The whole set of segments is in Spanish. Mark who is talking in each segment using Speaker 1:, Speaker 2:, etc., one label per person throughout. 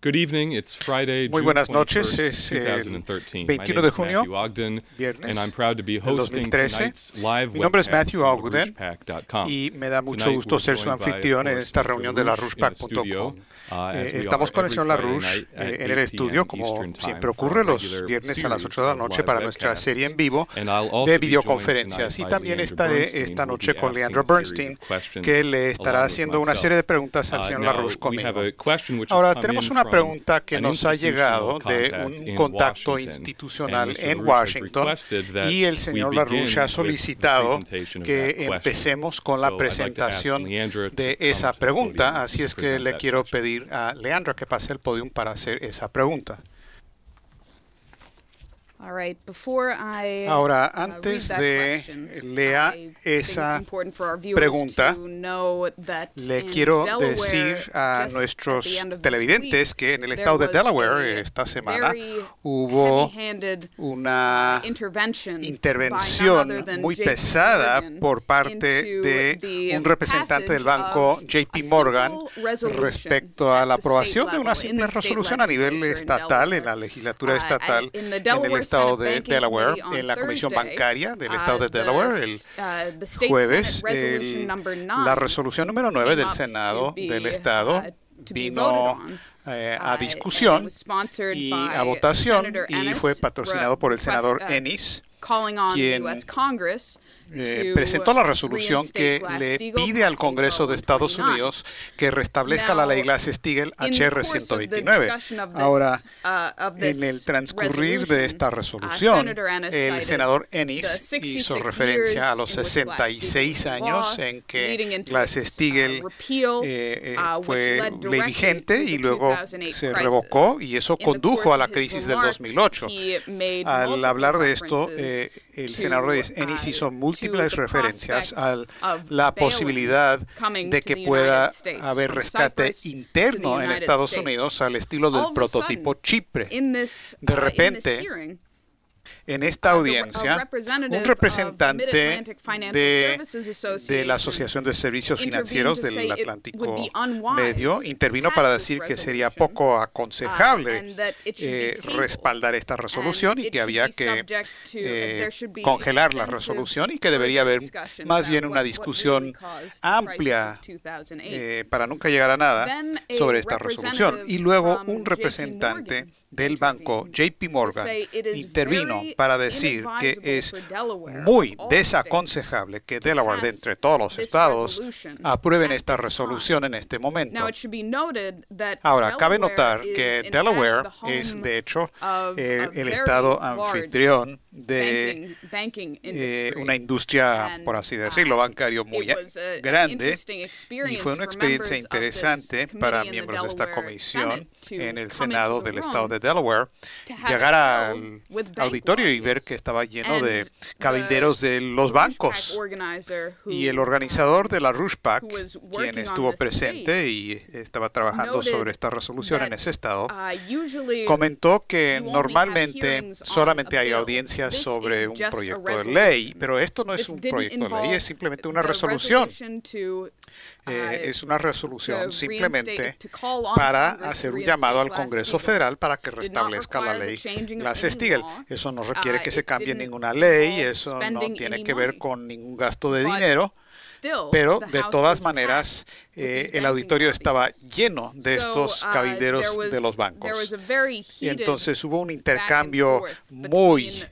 Speaker 1: Good evening. It's Friday,
Speaker 2: Muy
Speaker 1: June
Speaker 2: buenas noches,
Speaker 1: 21st,
Speaker 2: es el
Speaker 1: 2013.
Speaker 2: 21 de junio,
Speaker 1: Matthew Ogden,
Speaker 2: viernes
Speaker 1: and I'm proud to be
Speaker 2: del
Speaker 1: hosting
Speaker 2: 2013.
Speaker 1: tonight's live
Speaker 2: Mi nombre es
Speaker 1: webcast
Speaker 2: Matthew
Speaker 1: from
Speaker 2: Ogden
Speaker 1: therougepack.com.
Speaker 2: y me da mucho
Speaker 1: Tonight,
Speaker 2: gusto
Speaker 1: we're
Speaker 2: ser su
Speaker 1: joined by, of
Speaker 2: anfitrión en
Speaker 1: course,
Speaker 2: esta
Speaker 1: Mr.
Speaker 2: reunión de
Speaker 1: Rouge in the
Speaker 2: larougepack.com.
Speaker 1: studio, as we
Speaker 2: Estamos
Speaker 1: are
Speaker 2: con el
Speaker 1: every
Speaker 2: señor
Speaker 1: Friday
Speaker 2: LaRouche
Speaker 1: night at
Speaker 2: en
Speaker 1: 8
Speaker 2: el estudio,
Speaker 1: p.m.
Speaker 2: como
Speaker 1: Eastern
Speaker 2: siempre
Speaker 1: Time for
Speaker 2: ocurre,
Speaker 1: our
Speaker 2: los
Speaker 1: regular
Speaker 2: viernes a las 8 de la
Speaker 1: series
Speaker 2: noche
Speaker 1: of
Speaker 2: para
Speaker 1: live
Speaker 2: nuestra
Speaker 1: webcasts.
Speaker 2: serie en vivo
Speaker 1: And I'll also
Speaker 2: de
Speaker 1: be
Speaker 2: videoconferencias.
Speaker 1: joined
Speaker 2: Y
Speaker 1: tonight
Speaker 2: también
Speaker 1: by
Speaker 2: estaré
Speaker 1: Leandra
Speaker 2: esta
Speaker 1: Bernstein, who
Speaker 2: noche
Speaker 1: will be
Speaker 2: con Leandra
Speaker 1: asking a series
Speaker 2: Bernstein,
Speaker 1: of questions
Speaker 2: que le estará
Speaker 1: along with
Speaker 2: haciendo una
Speaker 1: myself.
Speaker 2: serie de preguntas al señor
Speaker 1: Now,
Speaker 2: LaRouche
Speaker 1: we have
Speaker 2: conmigo.
Speaker 1: a question which has
Speaker 2: Ahora,
Speaker 1: come
Speaker 2: tenemos
Speaker 1: in
Speaker 2: una
Speaker 1: from
Speaker 2: pregunta que
Speaker 1: an
Speaker 2: nos ha llegado
Speaker 1: institutional
Speaker 2: de
Speaker 1: contact
Speaker 2: un
Speaker 1: in
Speaker 2: contacto
Speaker 1: Washington,
Speaker 2: institucional
Speaker 1: and Mr.
Speaker 2: en
Speaker 1: LaRouche has
Speaker 2: Washington,
Speaker 1: requested that
Speaker 2: y el
Speaker 1: we
Speaker 2: señor
Speaker 1: begin
Speaker 2: LaRouche ha
Speaker 1: with the
Speaker 2: solicitado
Speaker 1: presentation of that
Speaker 2: que
Speaker 1: question.
Speaker 2: empecemos con la
Speaker 1: So I'd like to ask
Speaker 2: presentación
Speaker 1: Leandra to
Speaker 2: de
Speaker 1: come
Speaker 2: esa
Speaker 1: to the podium
Speaker 2: pregunta, así
Speaker 1: to
Speaker 2: es que
Speaker 1: present
Speaker 2: le
Speaker 1: that
Speaker 2: quiero
Speaker 1: question.
Speaker 2: pedir a Leandra que pase el podium para hacer esa pregunta.
Speaker 3: All right, before I
Speaker 2: Ahora,
Speaker 3: read
Speaker 2: antes
Speaker 3: that
Speaker 2: de
Speaker 3: question,
Speaker 2: lea
Speaker 3: I think
Speaker 2: esa
Speaker 3: it's important for our viewers
Speaker 2: pregunta,
Speaker 3: to know that
Speaker 2: le
Speaker 3: in
Speaker 2: quiero
Speaker 3: Delaware,
Speaker 2: decir a
Speaker 3: just
Speaker 2: nuestros
Speaker 3: at the end of this
Speaker 2: televidentes
Speaker 3: week,
Speaker 2: que en el
Speaker 3: there
Speaker 2: estado de
Speaker 3: was
Speaker 2: Delaware
Speaker 3: a
Speaker 2: esta semana
Speaker 3: very
Speaker 2: hubo
Speaker 3: heavy-handed,
Speaker 2: una
Speaker 3: intervention by none
Speaker 2: intervención
Speaker 3: other than
Speaker 2: muy
Speaker 3: JP
Speaker 2: pesada
Speaker 3: Morgan
Speaker 2: por parte
Speaker 3: into
Speaker 2: de
Speaker 3: the
Speaker 2: un representante del
Speaker 3: passage
Speaker 2: banco
Speaker 3: of
Speaker 2: JP
Speaker 3: a
Speaker 2: Morgan
Speaker 3: simple resolution
Speaker 2: respecto a la
Speaker 3: at the
Speaker 2: aprobación
Speaker 3: state
Speaker 2: de una
Speaker 3: level, in
Speaker 2: simple
Speaker 3: the state
Speaker 2: resolución a nivel
Speaker 3: legislature in
Speaker 2: estatal, en la
Speaker 3: Delaware.
Speaker 2: legislatura estatal,
Speaker 3: In the
Speaker 2: en el
Speaker 3: Delaware
Speaker 2: estado
Speaker 3: Senate
Speaker 2: de
Speaker 3: Banking
Speaker 2: Delaware,
Speaker 3: Committee on
Speaker 2: en la Comisión
Speaker 3: Thursday,
Speaker 2: Bancaria del estado de
Speaker 3: the
Speaker 2: Delaware, el
Speaker 3: state
Speaker 2: jueves,
Speaker 3: Senate resolution number 9
Speaker 2: la resolución número 9
Speaker 3: came
Speaker 2: del
Speaker 3: up
Speaker 2: Senado
Speaker 3: to be,
Speaker 2: del estado
Speaker 3: to be voted
Speaker 2: vino
Speaker 3: on.
Speaker 2: a
Speaker 3: And it
Speaker 2: discusión
Speaker 3: was sponsored
Speaker 2: y
Speaker 3: by
Speaker 2: a votación
Speaker 3: Senator
Speaker 2: y
Speaker 3: Ennis,
Speaker 2: fue patrocinado por el senador
Speaker 3: request,
Speaker 2: Ennis,
Speaker 3: calling on
Speaker 2: quien
Speaker 3: the U.S. Congress
Speaker 2: presentó la resolución que le pide al Congreso de Estados Unidos que restablezca la ley Glass-Steagall HR 129. Ahora, en el transcurrir de esta resolución, el senador Ennis hizo referencia a los 66 años en que Glass-Steagall fue ley vigente y luego se revocó, y eso condujo a la crisis del 2008. Al hablar de esto, el senador Ennis hizo múltiples referencias a la posibilidad de que pueda haber rescate interno en Estados Unidos al estilo del prototipo Chipre. De repente, en esta audiencia, un representante de la Asociación de Servicios Financieros del Atlántico Medio intervino para decir que sería poco aconsejable respaldar esta resolución y que había que congelar la resolución y que debería haber más bien una discusión amplia para nunca llegar a nada sobre esta resolución. Y luego un representante del banco JP Morgan intervino para decir que es muy desaconsejable que Delaware, de entre todos los estados, aprueben esta resolución en este momento. Ahora, cabe notar que Delaware es, de hecho, el estado anfitrión de una industria, por así decirlo, bancario muy grande, y fue una experiencia interesante para miembros de esta comisión en el Senado del estado de Delaware llegar al auditorio y ver que estaba lleno de cabilderos de los bancos, y el organizador de la RougePAC, quien estuvo presente y estaba trabajando sobre esta resolución en ese estado, comentó que normalmente solamente hay audiencias sobre un proyecto de ley, pero esto no es un proyecto de ley, es simplemente una resolución. Es una resolución simplemente para hacer un llamado al Congreso Federal para que restablezca la ley Glass-Steagall. Eso no requiere que se cambie ninguna ley, eso no tiene que ver con ningún gasto de dinero, pero de todas maneras el auditorio estaba lleno de estos cabilderos de los bancos. Y entonces hubo un intercambio muy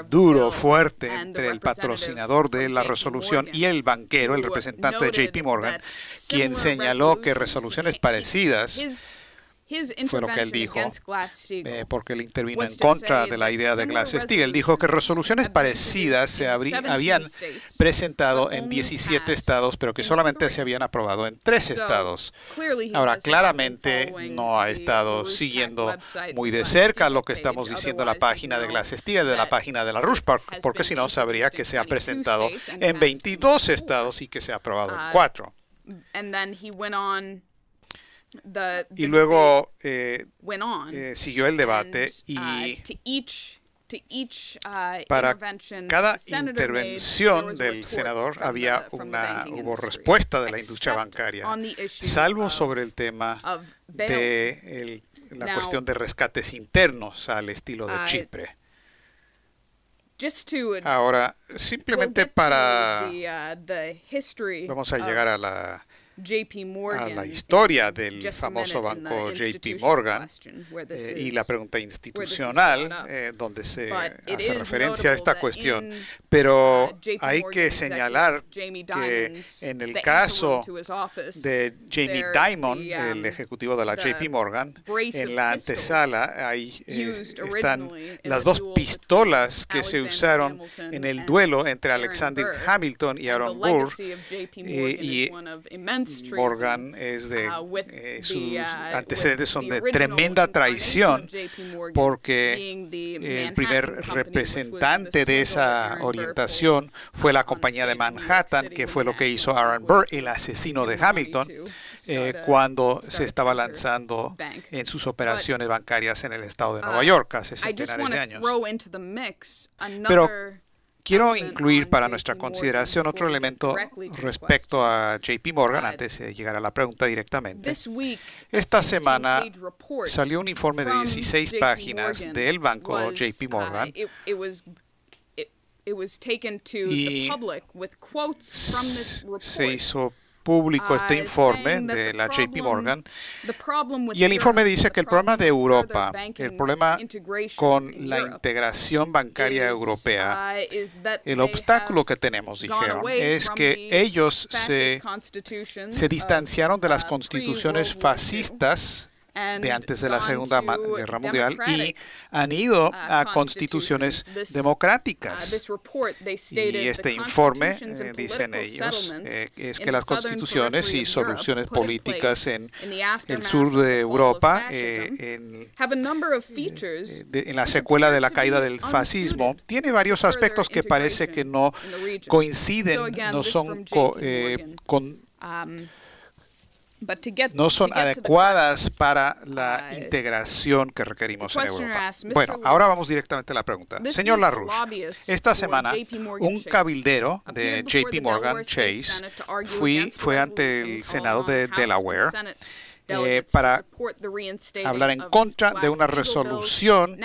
Speaker 2: duro, fuerte, entre el patrocinador de la resolución y el banquero, el representante de JP Morgan, quien señaló que resoluciones parecidas, fue lo que él dijo, porque él intervino en contra de la idea de Glass-Steagall. Dijo que resoluciones parecidas se habían presentado en 17 estados, pero que solamente se habían aprobado en 3 estados. Ahora, claramente no ha estado siguiendo muy de cerca lo que estamos diciendo en la página de Glass-Steagall, de la página de la RougePAC, porque si no sabría que se ha presentado en 22 estados y que se ha aprobado en 4. Y luego siguió el debate y Para cada intervención del senador hubo respuesta de la industria bancaria, salvo sobre el tema de la cuestión de rescates internos al estilo de Chipre. Ahora, simplemente vamos a llegar a la historia del famoso banco JP Morgan y la pregunta institucional donde se hace referencia a esta cuestión. Pero hay que señalar que en el caso de Jamie Dimon, el ejecutivo de la JP Morgan, en la antesala ahí están las dos pistolas que se usaron en el duelo entre Alexander Hamilton y Aaron Burr, y Morgan sus antecedentes son de tremenda traición, porque el primer representante de esa orientación fue la compañía de Manhattan, que fue lo que hizo Aaron Burr, el asesino de Hamilton, cuando se estaba lanzando en sus operaciones bancarias en el estado de Nueva York hace centenares de años. Pero quiero incluir para nuestra consideración otro elemento respecto a JP Morgan antes de llegar a la pregunta directamente. Esta semana salió un informe de 16 páginas del banco JP Morgan y se hizo público este informe de la JP Morgan, y el informe dice que el problema de Europa, el problema con la integración bancaria europea, el obstáculo que tenemos, dijeron, es que ellos se distanciaron de las constituciones fascistas de antes de la Segunda Guerra Mundial y han ido a constituciones democráticas. Y este informe, dicen ellos, es que las constituciones y soluciones políticas en el sur de Europa, en la secuela de la caída del fascismo, tiene varios aspectos que parece que no coinciden, no son adecuadas para la integración que requerimos en Europa. Bueno, ahora vamos directamente a la pregunta. Señor LaRouche, esta semana un cabildero de JP Morgan Chase fue ante el Senado de Delaware para hablar en contra de una resolución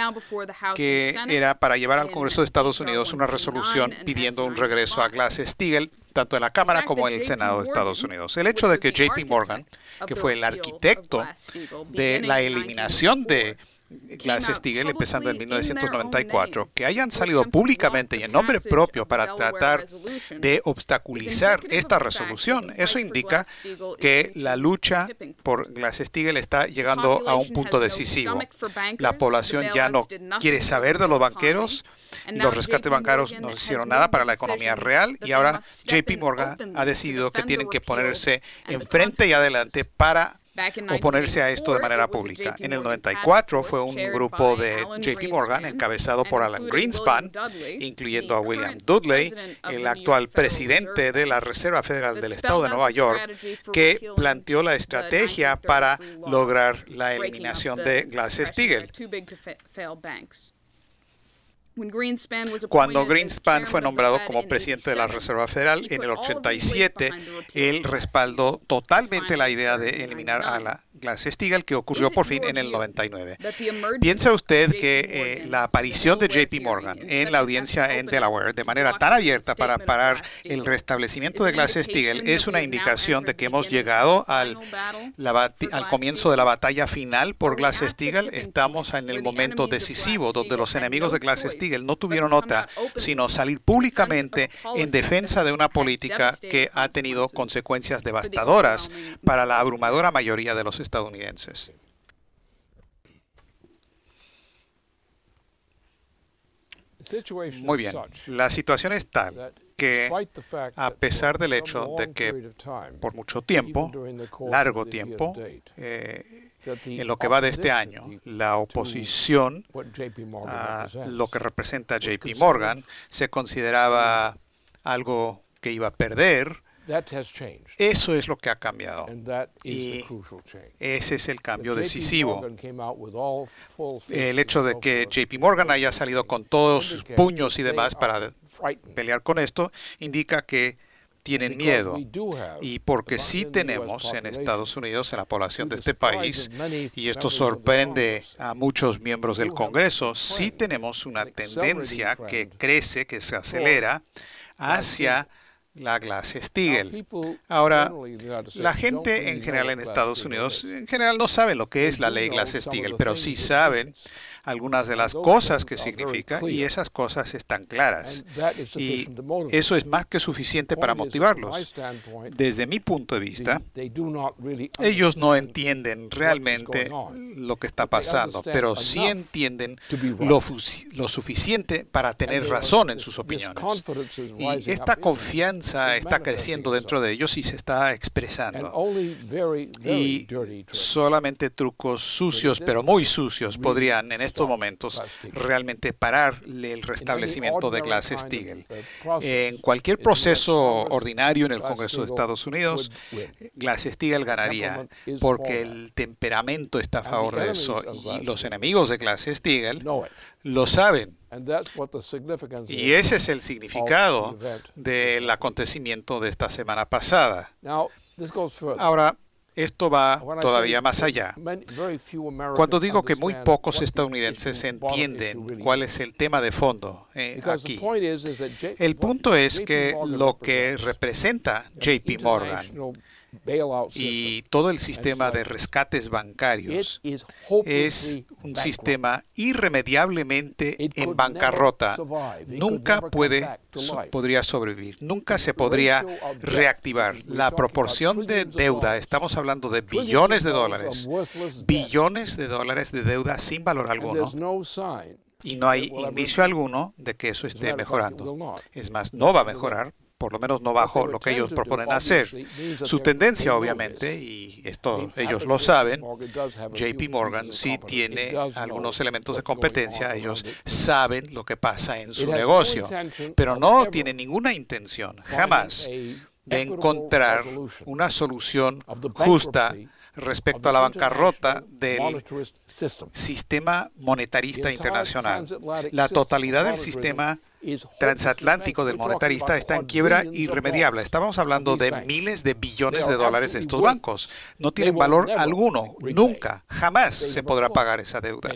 Speaker 2: que era para llevar al Congreso de Estados Unidos una resolución pidiendo un regreso a Glass-Steagall, tanto en la Cámara como en el Senado de Estados Unidos. El hecho de que JP Morgan, que fue el arquitecto de la eliminación de Glass-Steagall empezando en 1994, que hayan salido públicamente y en nombre propio para tratar de obstaculizar esta resolución, eso indica que la lucha por Glass-Steagall está llegando a un punto decisivo. La población ya no quiere saber de los banqueros, los rescates bancarios no hicieron nada para la economía real, y ahora JP Morgan ha decidido que tienen que ponerse enfrente y adelante para oponerse a esto de manera pública. En el 94 fue un grupo de JP Morgan encabezado por Alan Greenspan, incluyendo a William Dudley, el actual presidente de la Reserva Federal del Estado de Nueva York, que planteó la estrategia para lograr la eliminación de Glass-Steagall. Cuando Greenspan fue nombrado como presidente de la Reserva Federal en el 87, él respaldó totalmente la idea de eliminar a la Glass-Steagall, que ocurrió por fin en el 99. ¿Piensa usted que la aparición de JP Morgan en la audiencia en Delaware de manera tan abierta para parar el restablecimiento de Glass-Steagall es una indicación de que hemos llegado al comienzo de la batalla final por Glass-Steagall? Estamos en el momento decisivo donde los enemigos de Glass-Steagall no tuvieron otra sino salir públicamente en defensa de una política que ha tenido consecuencias devastadoras para la abrumadora mayoría de los estadounidenses. Muy bien. La situación es tal que, a pesar del hecho de que por mucho tiempo, largo tiempo, en lo que va de este año, la oposición a lo que representa JP Morgan se consideraba algo que iba a perder, Eso es lo que ha cambiado. Y ese es el cambio decisivo. El hecho de que JP Morgan haya salido con todos sus puños y demás para pelear con esto indica que tienen miedo, y porque sí tenemos en Estados Unidos, en la población de este país, y esto sorprende a muchos miembros del Congreso, sí tenemos una tendencia que crece, que se acelera hacia la Glass-Steagall. Ahora, la gente en general en Estados Unidos, en general no sabe lo que es la ley Glass-Steagall, pero sí saben algunas de las cosas que significa, y esas cosas están claras. Y eso es más que suficiente para motivarlos. Desde mi punto de vista, ellos no entienden realmente lo que está pasando, pero sí entienden lo suficiente para tener razón en sus opiniones. Y esta confianza está creciendo dentro de ellos y se está expresando. Y solamente trucos sucios, pero muy sucios, podrían en estos momentos realmente pararle el restablecimiento de Glass-Steagall. En cualquier proceso ordinario en el Congreso de Estados Unidos, Glass-Steagall ganaría, porque el temperamento está a favor de eso, y los enemigos de Glass-Steagall lo saben. Y ese es el significado del acontecimiento de esta semana pasada. Ahora, esto va todavía más allá. Cuando digo que muy pocos estadounidenses entienden cuál es el tema de fondo aquí, el punto es que lo que representa JP Morgan y todo el sistema de rescates bancarios es un sistema irremediablemente en bancarrota. Nunca podría sobrevivir, nunca se podría reactivar. La proporción de deuda, estamos hablando de billones de dólares de deuda sin valor alguno. Y no hay indicio alguno de que eso esté mejorando. Es más, no va a mejorar, por lo menos no bajo lo que ellos proponen hacer. Su tendencia, obviamente, y esto ellos lo saben, JP Morgan sí tiene algunos elementos de competencia, ellos saben lo que pasa en su negocio, pero no tiene ninguna intención, jamás, de encontrar una solución justa respecto a la bancarrota del sistema monetarista internacional. La totalidad del sistema transatlántico del monetarista está en quiebra irremediable. Estamos hablando de miles de billones de dólares de estos bancos. No tienen valor alguno. Nunca, jamás se podrá pagar esa deuda.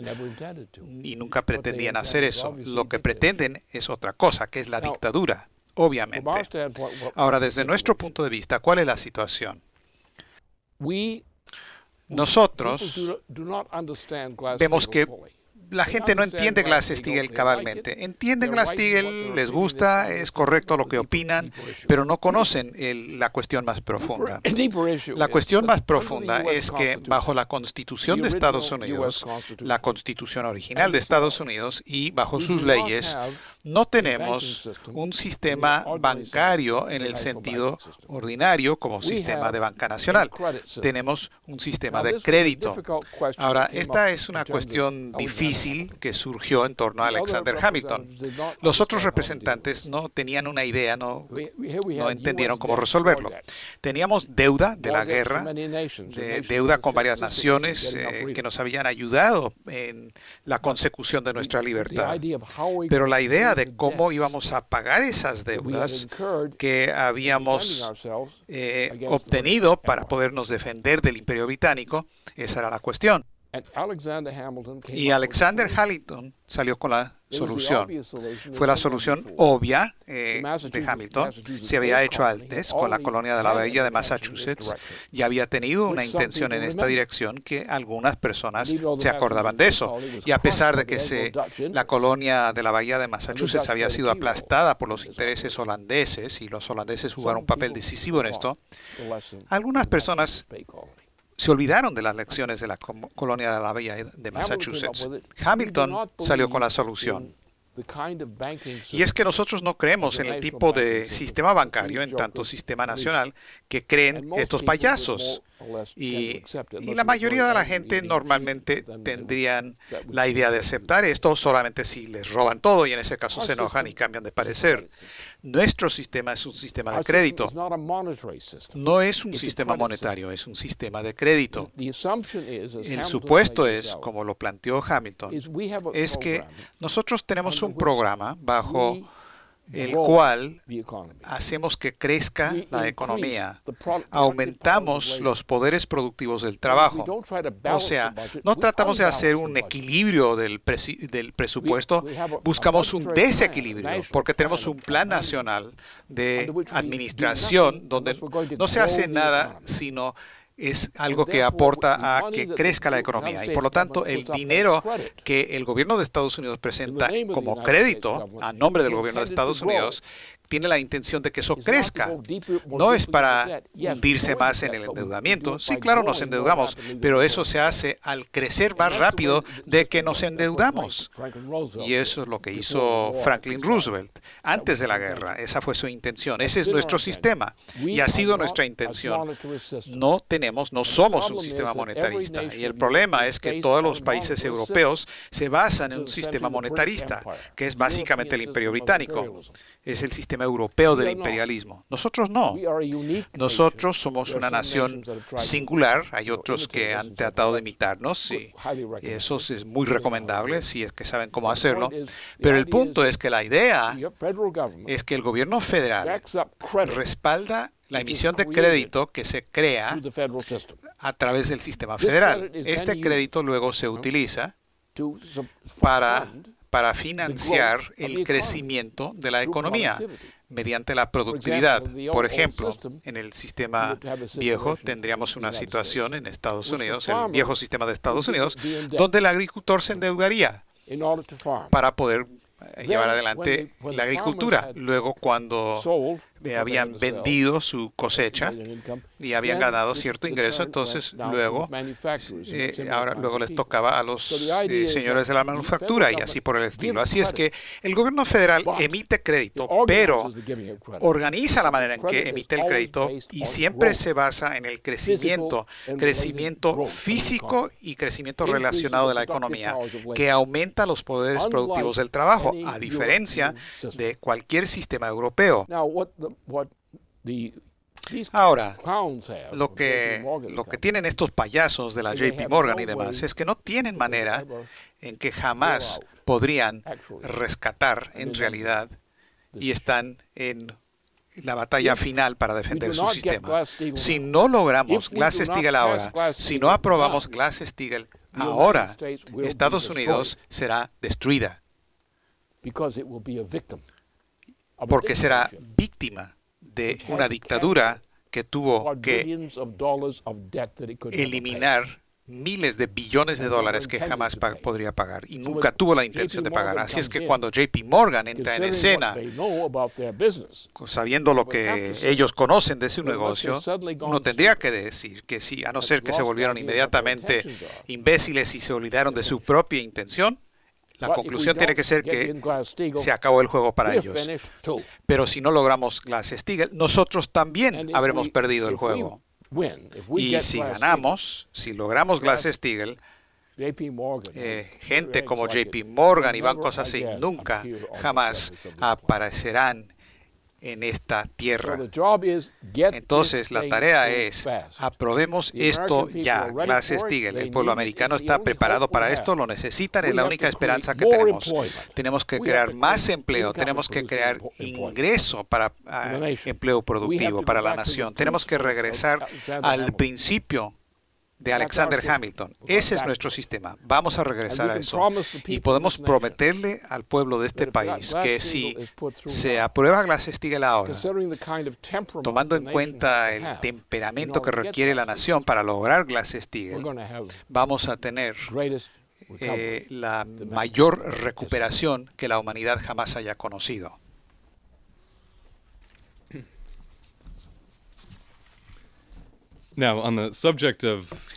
Speaker 2: Y nunca pretendían hacer eso. Lo que pretenden es otra cosa, que es la dictadura, obviamente. Ahora, desde nuestro punto de vista, ¿cuál es la situación? Nosotros vemos que la gente no entiende Glass-Steagall cabalmente. Entienden Glass-Steagall, les gusta, es correcto lo que opinan, pero no conocen la cuestión más profunda. La cuestión más profunda es que bajo la Constitución de Estados Unidos, la Constitución original de Estados Unidos y bajo sus leyes, no tenemos un sistema bancario en el sentido ordinario como sistema de banca nacional. Tenemos un sistema de crédito. Ahora, esta es una cuestión difícil que surgió en torno a Alexander Hamilton. Los otros representantes no tenían una idea, no entendieron cómo resolverlo. Teníamos deuda de la guerra, deuda con varias naciones que nos habían ayudado en la consecución de nuestra libertad. Pero la idea de cómo íbamos a pagar esas deudas que habíamos obtenido para podernos defender del Imperio Británico, esa era la cuestión. Y Alexander Hamilton salió con la solución. Fue la solución obvia de Hamilton. Se había hecho antes con la colonia de la Bahía de Massachusetts. Ya había tenido una intención en esta dirección que algunas personas se acordaban de eso. Y a pesar de que la colonia de la Bahía de Massachusetts había sido aplastada por los intereses holandeses, y los holandeses jugaron un papel decisivo en esto, algunas personas se olvidaron de las lecciones de la colonia de la Bahía de Massachusetts. Hamilton salió con la solución. Y es que nosotros no creemos en el tipo de sistema bancario, en tanto sistema nacional, que creen estos payasos. Y la mayoría de la gente normalmente tendrían la idea de aceptar esto solamente si les roban todo y en ese caso se enojan y cambian de parecer. Nuestro sistema es un sistema de crédito. No es un sistema monetario, es un sistema de crédito. El supuesto es, como lo planteó Hamilton, es que nosotros tenemos un programa bajo el cual hacemos que crezca la economía. Aumentamos los poderes productivos del trabajo. O sea, no tratamos de hacer un equilibrio del presupuesto, buscamos un desequilibrio, porque tenemos un plan nacional de administración donde no se hace nada sino es algo que aporta a que crezca la economía. Y por lo tanto, el dinero que el gobierno de Estados Unidos presenta como crédito a nombre del gobierno de Estados Unidos tiene la intención de que eso crezca. No es para hundirse más en el endeudamiento. Sí, claro, nos endeudamos, pero eso se hace al crecer más rápido de que nos endeudamos. Y eso es lo que hizo Franklin Roosevelt antes de la guerra. Esa fue su intención. Ese es nuestro sistema y ha sido nuestra intención. No somos un sistema monetarista. Y el problema es que todos los países europeos se basan en un sistema monetarista, que es básicamente el Imperio Británico. Es el sistema europeo del imperialismo. Nosotros no. Nosotros somos una nación singular. Hay otros que han tratado de imitarnos y eso es muy recomendable si es que saben cómo hacerlo. Pero el punto es que la idea es que el gobierno federal respalda la emisión de crédito que se crea a través del sistema federal. Este crédito luego se utiliza para financiar el crecimiento de la economía mediante la productividad. Por ejemplo, en el sistema viejo tendríamos una situación en Estados Unidos, el viejo sistema de Estados Unidos, donde el agricultor se endeudaría para poder llevar adelante la agricultura. Luego, cuando habían vendido su cosecha y habían ganado cierto ingreso, entonces luego les tocaba a los señores de la manufactura y así por el estilo. Así es que el gobierno federal emite crédito, pero organiza la manera en que emite el crédito y siempre se basa en el crecimiento físico y crecimiento relacionado de la economía, que aumenta los poderes productivos del trabajo, a diferencia de cualquier sistema europeo. Ahora, lo que tienen estos payasos de la JP Morgan y demás es que no tienen manera en que jamás podrían rescatar en realidad y están en la batalla final para defender su sistema. Si no logramos Glass-Steagall ahora, si no aprobamos Glass-Steagall ahora, Estados Unidos será destruida. Porque será víctima de una dictadura que tuvo que eliminar miles de billones de dólares que jamás podría pagar y nunca tuvo la intención de pagar. Así es que cuando JP Morgan entra en escena, sabiendo lo que ellos conocen de su negocio, uno tendría que decir que sí, a no ser que se volvieron inmediatamente imbéciles y se olvidaron de su propia intención. La conclusión tiene que ser que se acabó el juego para ellos. Pero si no logramos Glass-Steagall, nosotros también habremos perdido el juego. Y si ganamos, si logramos Glass-Steagall, gente como JP Morgan y bancos así nunca, jamás aparecerán en esta tierra. Entonces, la tarea es, aprobemos esto ya, Glass-Steagall. El pueblo americano está preparado para esto, lo necesitan, es la única esperanza que tenemos. Tenemos que crear más empleo, tenemos que crear ingreso para empleo productivo para la nación. Tenemos que regresar al principio de Alexander Hamilton. Ese es nuestro sistema. Vamos a regresar a eso. Y podemos prometerle al pueblo de este país que si se aprueba Glass-Steagall ahora, tomando en cuenta el temperamento que requiere la nación para lograr Glass-Steagall, vamos a tener la mayor recuperación que la humanidad jamás haya conocido.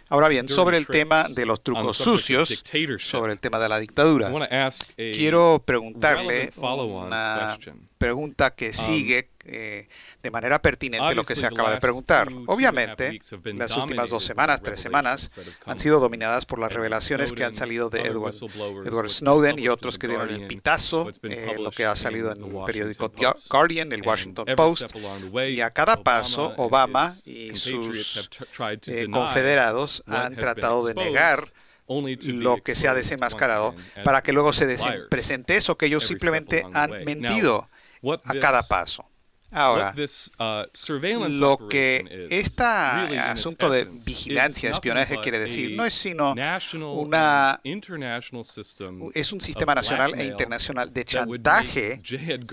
Speaker 2: Ahora bien, sobre el tema de los trucos sucios, sobre el tema de la dictadura, quiero preguntarle una pregunta que sigue de manera pertinente lo que se acaba de preguntar. Obviamente, las últimas 2 semanas, 3 semanas, han sido dominadas por las revelaciones que han salido de Edward Snowden y otros que dieron el pitazo, lo que ha salido en el periódico The Guardian, el Washington Post, y a cada paso Obama y sus confederados han tratado de negar lo que se ha desenmascarado para que luego se presente eso, que ellos simplemente han mentido a cada paso. Ahora, lo que este asunto de vigilancia, espionaje quiere decir, no es sino es un sistema nacional e internacional de chantaje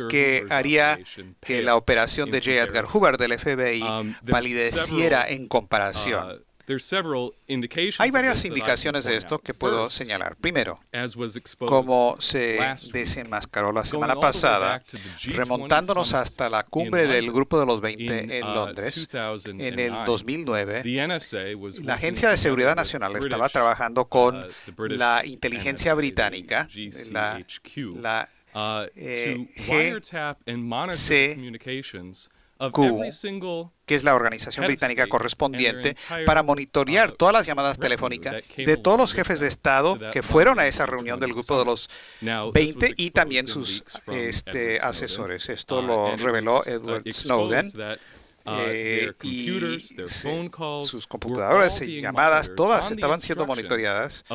Speaker 2: que haría que la operación de J. Edgar Hoover del FBI palideciera en comparación. Hay varias indicaciones de esto que puedo señalar. Primero, como se desenmascaró la semana pasada, remontándonos hasta la cumbre del Grupo de los 20 en Londres, en el 2009, la Agencia de Seguridad Nacional estaba trabajando con la inteligencia británica, la GCQ, que es la organización británica correspondiente, para monitorear todas las llamadas telefónicas de todos los jefes de Estado que fueron a esa reunión del Grupo de los 20 y también sus asesores. Esto lo reveló Edward Snowden. Y sus computadoras y llamadas, todas estaban siendo monitoreadas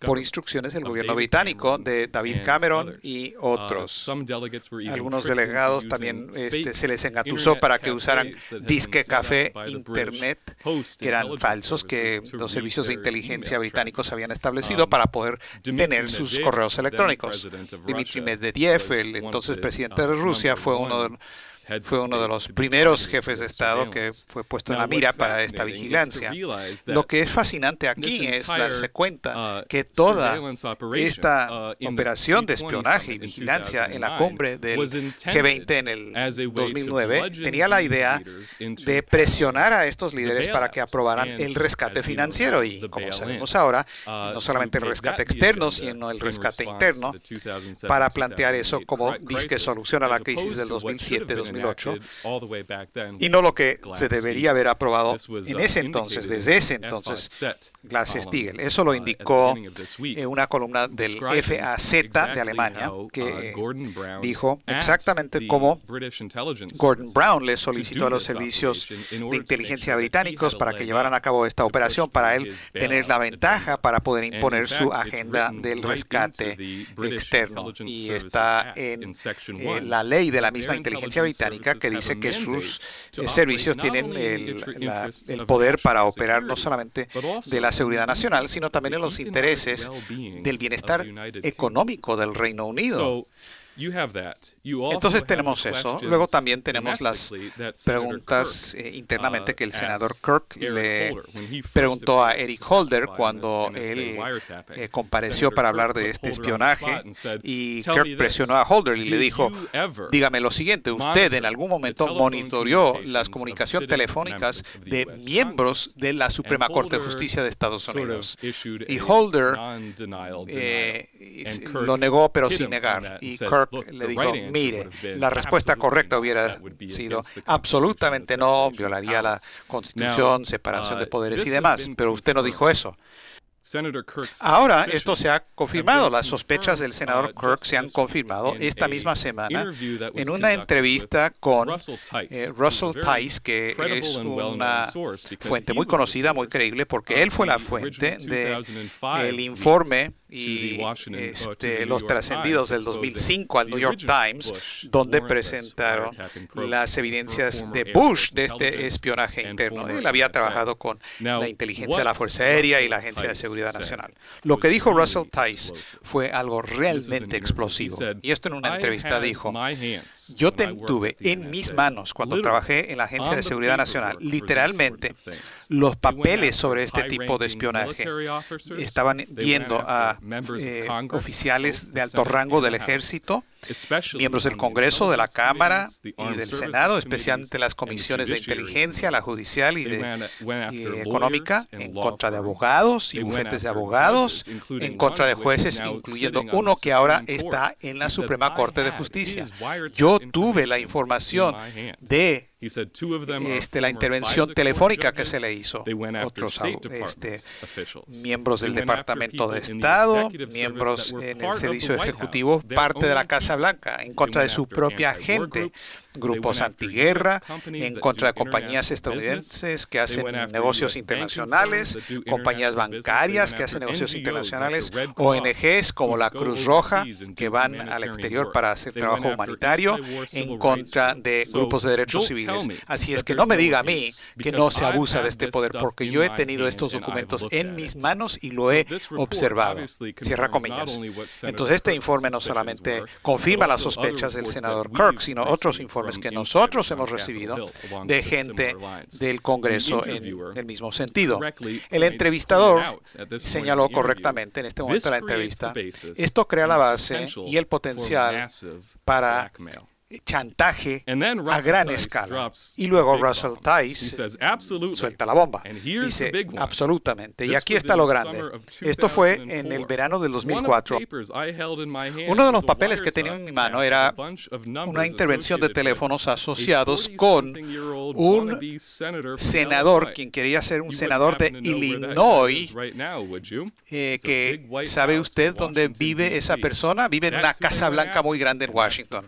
Speaker 2: por instrucciones del gobierno británico, de David Cameron y otros. Algunos delegados también se les engatusó para que usaran disque café, internet, que eran falsos, que los servicios de inteligencia británicos habían establecido para poder tener sus correos electrónicos. Dmitry Medvedev, el entonces presidente de Rusia, fue uno de los primeros jefes de Estado que fue puesto en la mira para esta vigilancia. Lo que es fascinante aquí es darse cuenta que toda esta operación de espionaje y vigilancia en la cumbre del G20 en el 2009 tenía la idea de presionar a estos líderes para que aprobaran el rescate financiero. Y como sabemos ahora, no solamente el rescate externo, sino el rescate interno, para plantear eso como disque solución a la crisis del 2007-2008. Y no lo que se debería haber aprobado en ese entonces, desde ese entonces, Glass-Steagall. Eso lo indicó una columna del FAZ de Alemania, que dijo exactamente cómo Gordon Brown le solicitó a los servicios de inteligencia británicos para que llevaran a cabo esta operación, para él tener la ventaja para poder imponer su agenda del rescate externo. Y está en la ley de la misma inteligencia británica, que dice que sus servicios tienen el poder para operar no solamente de la seguridad nacional, sino también en los intereses del bienestar económico del Reino Unido. Entonces tenemos eso. Luego también tenemos las preguntas internamente que el senador Kirk le preguntó a Eric Holder cuando él compareció para hablar de este espionaje, y Kirk presionó a Holder y le dijo: dígame lo siguiente, ¿usted en algún momento monitoreó las comunicaciones telefónicas de miembros de la Suprema Corte de Justicia de Estados Unidos? Y Holder lo negó, pero sin negar. Y Kirk le dijo: mire, la respuesta correcta hubiera sido absolutamente no, violaría la Constitución, separación de poderes y demás, pero usted no dijo eso. Ahora esto se ha confirmado, las sospechas del senador Kirk se han confirmado esta misma semana en una entrevista con Russell Tice, que es una fuente muy conocida, muy creíble, porque él fue la fuente del informe y los trascendidos del 2005 al New York Times, donde presentaron las evidencias de Bush de este espionaje interno. Él había trabajado con la inteligencia de la Fuerza Aérea y la Agencia de Seguridad Nacional. Lo que dijo Russell Tice fue algo realmente explosivo. Y esto en una entrevista dijo: yo tuve en mis manos, cuando trabajé en la Agencia de Seguridad Nacional, literalmente los papeles sobre este tipo de espionaje. Estaban viendo a oficiales de alto rango del ejército miembros del Congreso, de la Cámara y del Senado, especialmente las comisiones de inteligencia, la judicial y económica, en contra de abogados y bufetes de abogados, en contra de jueces, incluyendo uno que ahora está en la Suprema Corte de Justicia. Yo tuve la información de la intervención telefónica que se le hizo. Otros miembros del Departamento de Estado, miembros en el Servicio Ejecutivo, parte de la Casa Blanca, en contra de su propia gente, grupos antiguerra, en contra de compañías estadounidenses que hacen negocios internacionales, compañías bancarias que hacen negocios internacionales, ONGs como la Cruz Roja que van al exterior para hacer trabajo humanitario, en contra de grupos de derechos civiles. Así es que no me diga a mí que no se abusa de este poder, porque yo he tenido estos documentos en mis manos y lo he observado. Cierra comillas. Entonces este informe no solamente confirma las sospechas del senador Kirk, sino otros informes que nosotros hemos recibido de gente del Congreso en el mismo sentido. El entrevistador señaló correctamente en este momento de la entrevista, esto crea la base y el potencial para chantaje a gran escala. Y luego Russell Tice suelta la bomba. Dice, absolutamente. Y aquí está lo grande. Esto fue en el verano del 2004. Uno de los papeles que tenía en mi mano era una intervención de teléfonos asociados con un senador, quien quería ser un senador de Illinois, que ¿sabe usted dónde vive esa persona? Vive en una Casa Blanca muy grande en Washington.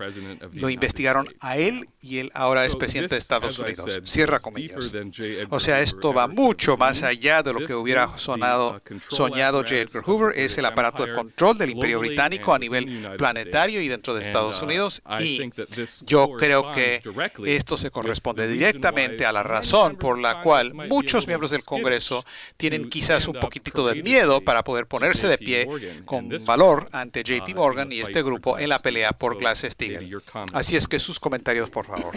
Speaker 2: Lo investigaron a él y él ahora es presidente de Estados Unidos. Cierra comillas. O sea, esto va mucho más allá de lo que hubiera soñado J. Edgar Hoover. Es el aparato de control del Imperio Británico a nivel planetario y dentro de Estados Unidos. Y yo creo que esto se corresponde directamente a la razón por la cual muchos miembros del Congreso tienen quizás un poquitito de miedo para poder ponerse de pie con valor ante JP Morgan y este grupo en la pelea por Glass-Steagall. Así es que sus comentarios, por favor.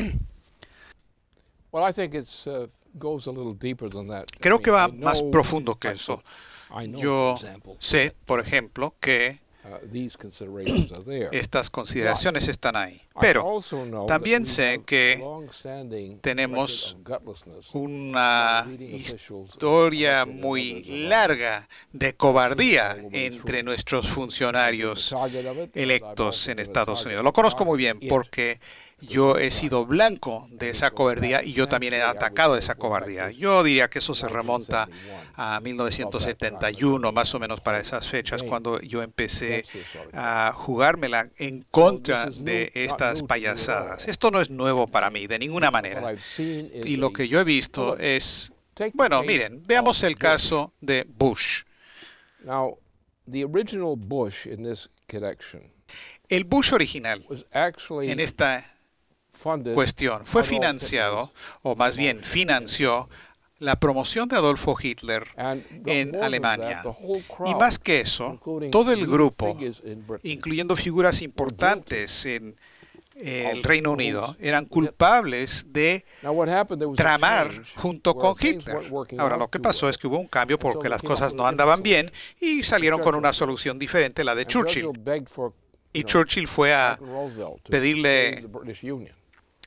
Speaker 2: Creo que va más profundo que eso. Yo sé, por ejemplo, que estas consideraciones están ahí. Pero también sé que tenemos una historia muy larga de cobardía entre nuestros funcionarios electos en Estados Unidos. Lo conozco muy bien porque yo he sido blanco de esa cobardía y yo también he atacado esa cobardía. Yo diría que eso se remonta a 1971, más o menos para esas fechas, cuando yo empecé a jugármela en contra de estas payasadas. Esto no es nuevo para mí, de ninguna manera. Y lo que yo he visto es, bueno, miren, veamos el caso de Bush. El Bush original en esta cuestión fue financiado, o más bien financió, la promoción de Adolfo Hitler en Alemania. Y más que eso, todo el grupo, incluyendo figuras importantes en el Reino Unido, eran culpables de tramar junto con Hitler. Ahora, lo que pasó es que hubo un cambio porque las cosas no andaban bien y salieron con una solución diferente, la de Churchill. Y Churchill fue a pedirle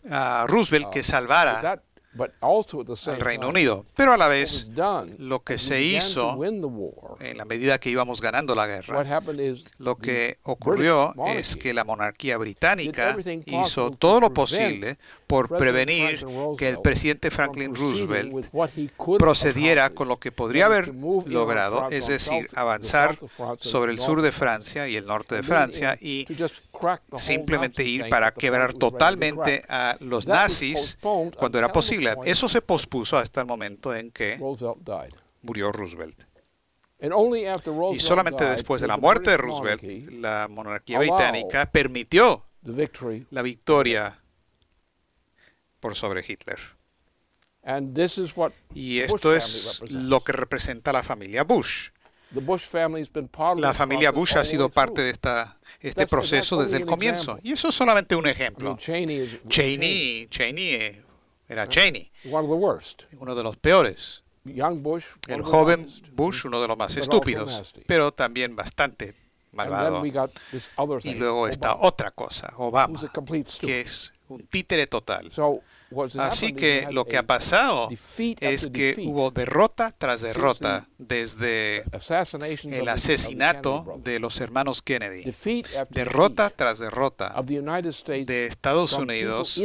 Speaker 2: a Roosevelt que salvara al Reino Unido. Pero a la vez, lo que se hizo, en la medida que íbamos ganando la guerra, lo que ocurrió es que la monarquía británica hizo todo lo posible por prevenir que el presidente Franklin Roosevelt procediera con lo que podría haber logrado, es decir, avanzar sobre el sur de Francia y el norte de Francia y simplemente ir para quebrar totalmente a los nazis cuando era posible. Eso se pospuso hasta el momento en que murió Roosevelt. Y solamente después de la muerte de Roosevelt, la monarquía británica permitió la victoria por sobre Hitler. Y esto es lo que representa la familia Bush. La familia Bush ha sido parte de este proceso desde el comienzo. Y eso es solamente un ejemplo. Cheney era Cheney, uno de los peores. El joven Bush, uno de los más estúpidos, pero también bastante malvado. Y luego está otra cosa, Obama, que es un títere total. Así que lo que ha pasado es que hubo derrota tras derrota desde el asesinato de los hermanos Kennedy. Derrota tras derrota de Estados Unidos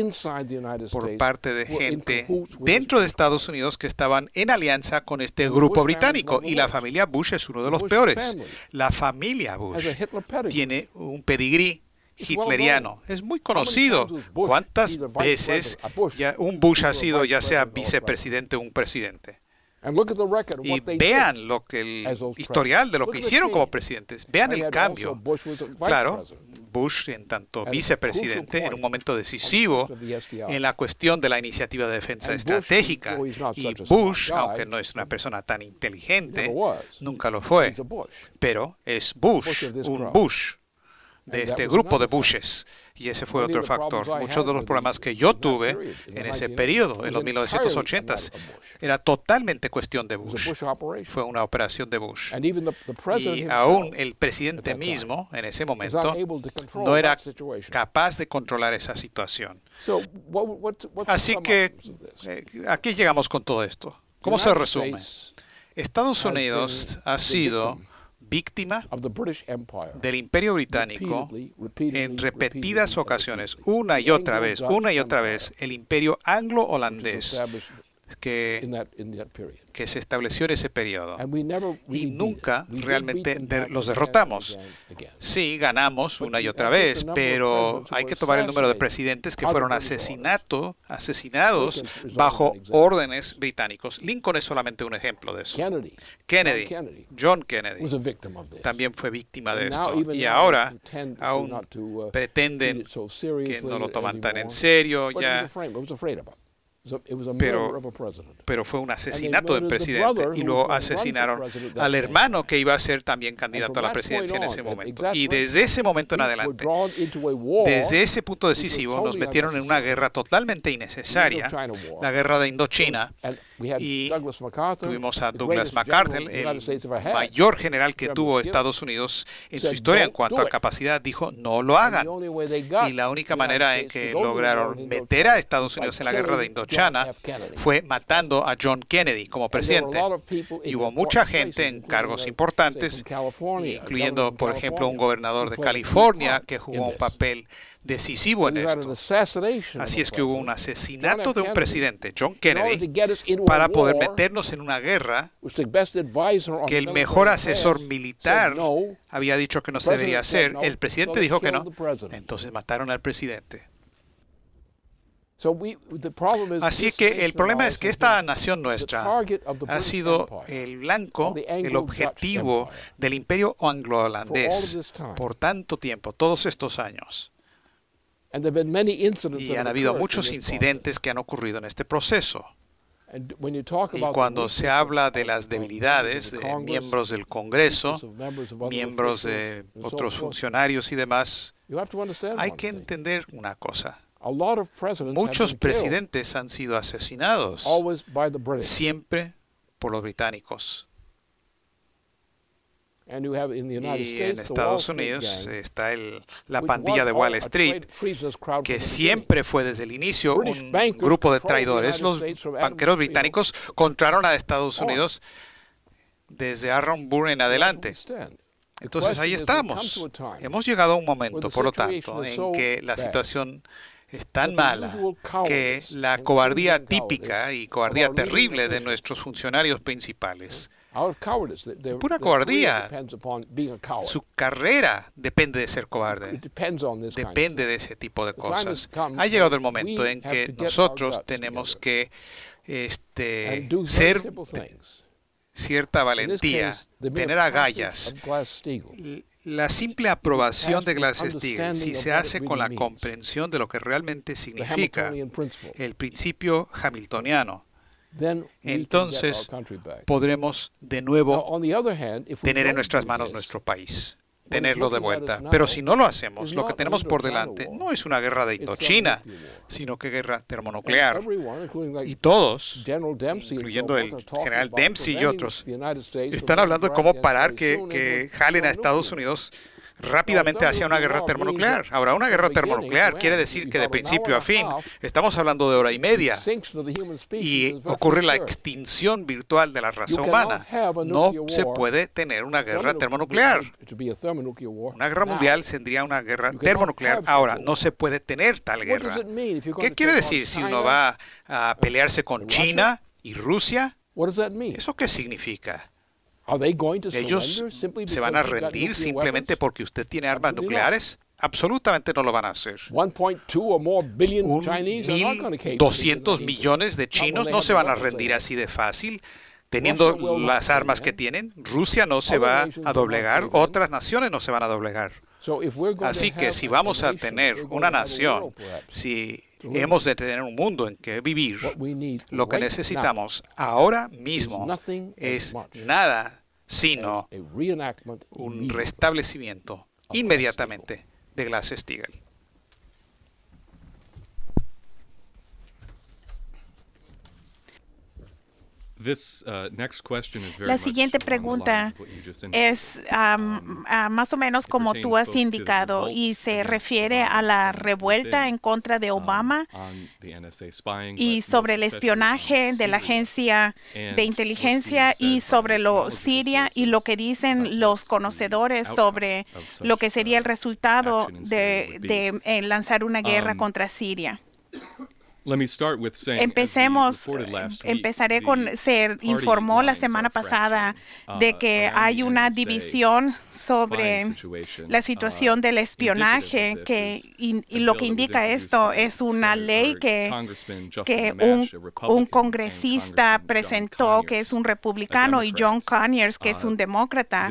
Speaker 2: por parte de gente dentro de Estados Unidos que estaban en alianza con este grupo británico. Y la familia Bush es uno de los peores. La familia Bush tiene un pedigrí hitleriano. Es muy conocido. ¿Cuántas veces ya un Bush ha sido ya sea vicepresidente o un presidente? Y vean el historial de lo que hicieron como presidentes. Vean el cambio. Claro, Bush en tanto vicepresidente en un momento decisivo en la cuestión de la iniciativa de defensa estratégica. Y Bush, aunque no es una persona tan inteligente, nunca lo fue. Pero es Bush, un Bush de este grupo de Bushes. Y ese fue otro factor. Muchos de los problemas que yo tuve en ese periodo, en los 1980s, era totalmente cuestión de Bush. Fue una operación de Bush. Y aún el presidente mismo, en ese momento, no era capaz de controlar esa situación. Así que aquí llegamos con todo esto. ¿Cómo se resume? Estados Unidos ha sido víctima del Imperio Británico en repetidas ocasiones, una y otra vez, el Imperio anglo-holandés que se estableció en ese periodo. Y nunca realmente los derrotamos. Sí, ganamos una y otra vez, pero hay que tomar el número de presidentes que fueron asesinados bajo órdenes británicos. Lincoln es solamente un ejemplo de eso. John Kennedy, también fue víctima de esto. Y ahora aún pretenden que no lo toman tan en serio. Pero fue un asesinato del presidente y luego asesinaron al hermano que iba a ser también candidato a la presidencia en ese momento. Y desde ese momento en adelante, desde ese punto decisivo, nos metieron en una guerra totalmente innecesaria, la guerra de Indochina. Y tuvimos a Douglas MacArthur, el mayor general que tuvo Estados Unidos en su historia en cuanto a capacidad, dijo no lo hagan. Y la única manera en que lograron meter a Estados Unidos en la guerra de Indochina fue matando a John Kennedy como presidente. Y hubo mucha gente en cargos importantes, incluyendo, por ejemplo, un gobernador de California que jugó un papel decisivo en esto. Así es que hubo un asesinato de un presidente, John Kennedy, para poder meternos en una guerra que el mejor asesor militar había dicho que no se debería hacer. El presidente dijo que no, entonces mataron al presidente. Así que el problema es que esta nación nuestra ha sido el blanco, el objetivo del imperio anglo-holandés por tanto tiempo, todos estos años. Y han habido muchos incidentes que han ocurrido en este proceso. Y cuando se habla de las debilidades de miembros del Congreso, miembros de otros funcionarios y demás, hay que entender una cosa. Muchos presidentes han sido asesinados, siempre por los británicos. Y en Estados Unidos está la pandilla de Wall Street, que siempre fue desde el inicio un grupo de traidores. Los banqueros británicos contraron a Estados Unidos desde Aaron Burr en adelante. Entonces ahí estamos. Hemos llegado a un momento, por lo tanto, en que la situación es tan mala que la cobardía típica y cobardía terrible de nuestros funcionarios principales, pura cobardía. Su carrera depende de ser cobarde. Depende de ese tipo de cosas. Ha llegado el momento en que nosotros tenemos que ser cierta valentía, tener agallas. La simple aprobación de Glass-Steagall, si se hace con la comprensión de lo que realmente significa el principio hamiltoniano, entonces podremos de nuevo tener en nuestras manos nuestro país, tenerlo de vuelta. Pero si no lo hacemos, lo que tenemos por delante no es una guerra de Indochina, sino que guerra termonuclear. Y todos, incluyendo el general Dempsey y otros, están hablando de cómo parar que jalen a Estados Unidos rápidamente hacia una guerra termonuclear. Ahora, una guerra termonuclear quiere decir que de principio a fin estamos hablando de hora y media y ocurre la extinción virtual de la raza humana. No se puede tener una guerra termonuclear. Una guerra mundial sería una guerra termonuclear. Ahora, no se puede tener tal guerra. ¿Qué quiere decir si uno va a pelearse con China y Rusia? ¿Eso qué significa? ¿Ellos se van a rendir simplemente porque usted tiene armas nucleares? Absolutamente no lo van a hacer. 1.200 millones de chinos no se van a rendir así de fácil. Teniendo las armas que tienen, Rusia no se va a doblegar, otras naciones no se van a doblegar. Así que si vamos a tener una nación, si hemos de tener un mundo en que vivir, lo que necesitamos ahora mismo es nada sino un restablecimiento inmediatamente de Glass-Steagall.
Speaker 4: La siguiente pregunta es más o menos como tú has indicado y se refiere a la revuelta en contra de Obama y sobre el espionaje de la agencia de inteligencia y sobre Siria y lo que dicen los conocedores sobre lo que sería el resultado de lanzar una guerra contra Siria. Empezaré con, se informó la semana pasada de que hay una división sobre la situación del espionaje, y lo que indica esto es una ley que un congresista presentó, que es un republicano, y John Conyers, que es un demócrata.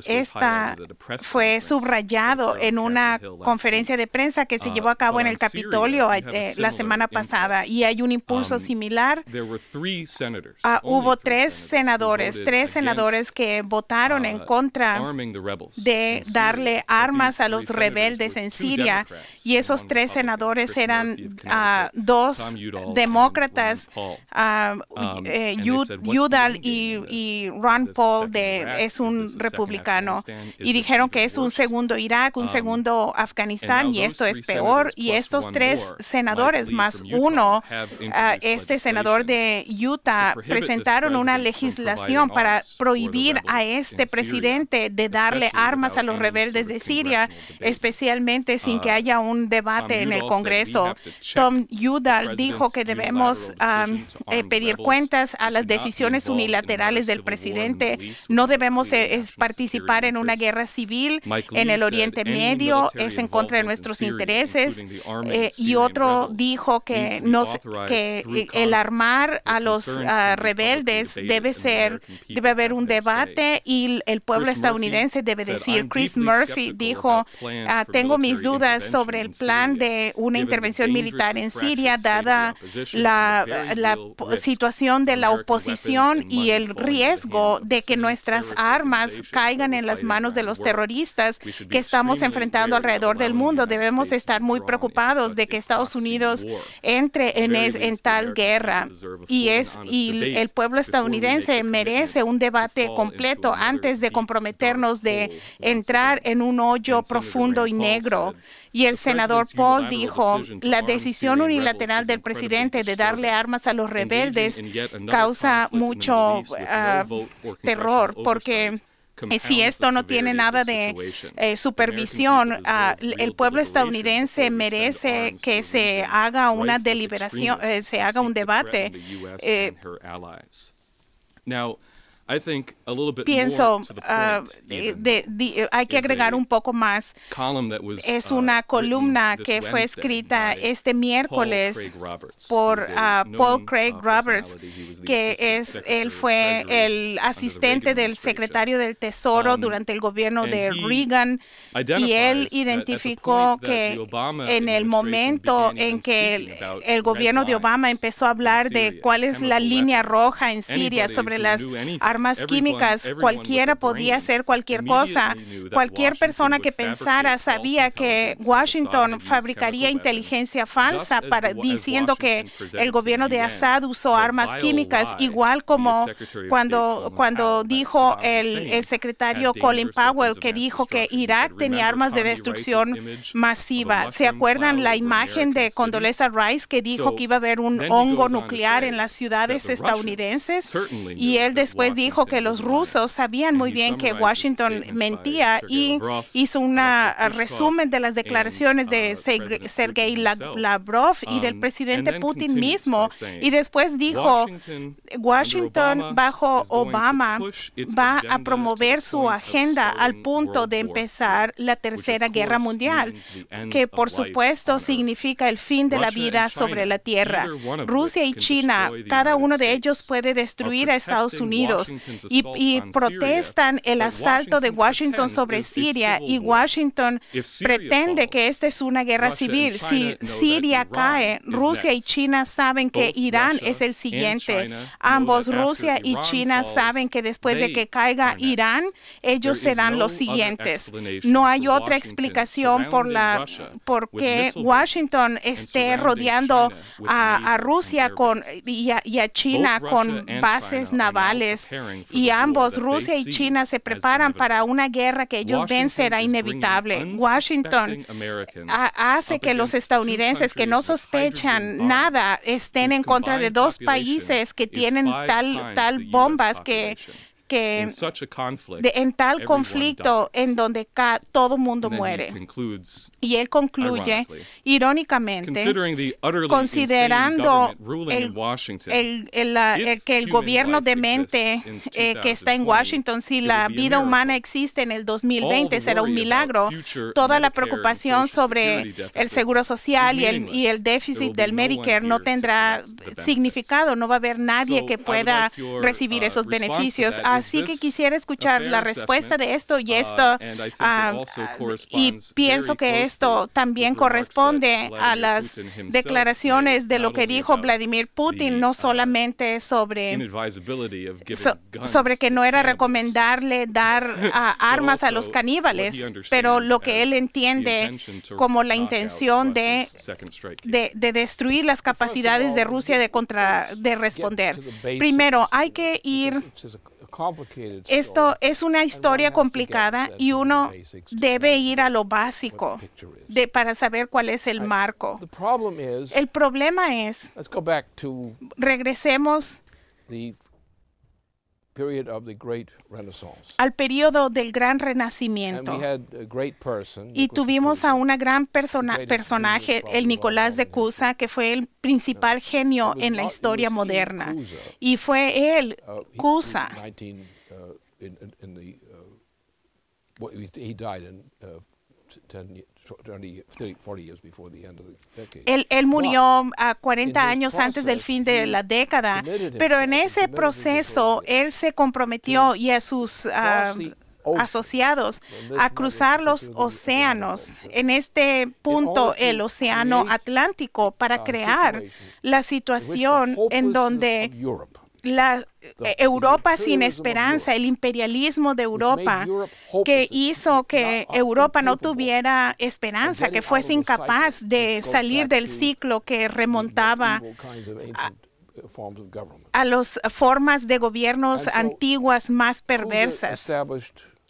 Speaker 4: Esta fue subrayado en una conferencia de prensa que se llevó a cabo en el Capitolio la semana pasada, y hay un impulso similar. Hubo tres senadores que votaron en contra de darle armas a los rebeldes en Siria, y esos tres senadores eran dos demócratas, Udall y Ron Paul es un republicano, y dijeron que es un segundo Irak, un segundo Afganistán, y esto es peor. Y estos tres senadores más uno, este senador de Utah, presentaron una legislación para prohibir a este presidente de darle armas a los rebeldes de Siria, especialmente sin que haya un debate en el Congreso. Tom Udall dijo que debemos pedir cuentas a las decisiones unilaterales del presidente. No debemos participar en una guerra civil en el Oriente Medio, es en contra de nuestros intereses. Y otro dijo que el armar a los rebeldes debe haber un debate y el pueblo estadounidense debe decir. Chris Murphy dijo, tengo mis dudas sobre el plan de una intervención militar en Siria, dada la situación de la oposición y el riesgo de que nuestras armas caigan en las manos de los terroristas que estamos enfrentando alrededor del mundo. Debemos estar muy preocupados de que Estados Unidos entre en tal guerra, y el pueblo estadounidense merece un debate completo antes de comprometernos de entrar en un hoyo profundo y negro. Y el senador Paul dijo, la decisión unilateral del presidente de darle armas a los rebeldes causa mucho terror, porque si esto no tiene nada de supervisión, el pueblo estadounidense merece que se haga una deliberación, se haga un debate. Pienso, hay que agregar un poco más. Es una columna que fue escrita este miércoles por Paul Craig Roberts, que él fue el asistente del secretario del Tesoro durante el gobierno de Reagan, y él identificó que en el momento en que el gobierno de Obama empezó a hablar de cuál es la línea roja en Siria sobre las armas armas químicas. Cualquiera podía hacer cualquier cosa. Cualquier persona que pensara sabía que Washington fabricaría inteligencia falsa diciendo que el gobierno de Assad usó armas químicas, igual como cuando dijo el secretario Colin Powell, que dijo que Irak tenía armas de destrucción masiva. ¿Se acuerdan la imagen de Condoleezza Rice que dijo que iba a haber un hongo nuclear en las ciudades estadounidenses? Y él después dijo que los rusos sabían muy bien que Washington mentía y hizo un resumen de las declaraciones de Sergei Lavrov y del presidente Putin mismo. Y después dijo, Washington bajo Obama va a promover su agenda al punto de empezar la Tercera Guerra Mundial, que por supuesto significa el fin de la vida sobre la tierra. Rusia y China, cada uno de ellos puede destruir a Estados Unidos y protestan el asalto de Washington sobre Siria, y Washington pretende que esta es una guerra civil. Si Siria cae, Rusia y China saben que Irán es el siguiente. Ambos, Rusia y China, saben que después de que caiga Irán, ellos serán los siguientes. No hay otra explicación por qué Washington esté rodeando a Rusia y a China con bases navales, y ambos, Rusia y China, se preparan para una guerra que ellos ven será inevitable. Washington hace que los estadounidenses que no sospechan nada estén en contra de dos países que tienen tal bombas que en tal conflicto en donde todo mundo muere. Y él concluye, irónicamente, considerando que el gobierno demente que está en Washington, si la vida humana existe en el 2020, será un milagro. Toda la preocupación sobre el seguro social y el déficit del Medicare no tendrá significado. No va a haber nadie que pueda recibir esos beneficios. Así que quisiera escuchar la respuesta de esto y pienso que esto también corresponde a las declaraciones de lo que dijo Vladimir Putin, no solamente sobre que no era recomendable dar armas a los caníbales, pero lo que él entiende como la intención de destruir las capacidades de Rusia de responder. Primero, hay que ir. Esto es una historia complicada y uno debe ir a lo básico para saber cuál es el marco. El problema es, regresemos al periodo del Gran Renacimiento, y tuvimos a una gran personaje, el Nicolás de Cusa, que fue el principal genio en la historia moderna, y fue él, Cusa. Él murió a 40 años antes del fin de la década, pero en ese proceso él se comprometió y a sus asociados a cruzar los océanos, en este punto el océano Atlántico, para crear la situación en donde Europa sin esperanza, el imperialismo de Europa, que hizo que Europa no tuviera esperanza, que fuese incapaz de salir del ciclo que remontaba a las formas de gobiernos antiguas más perversas.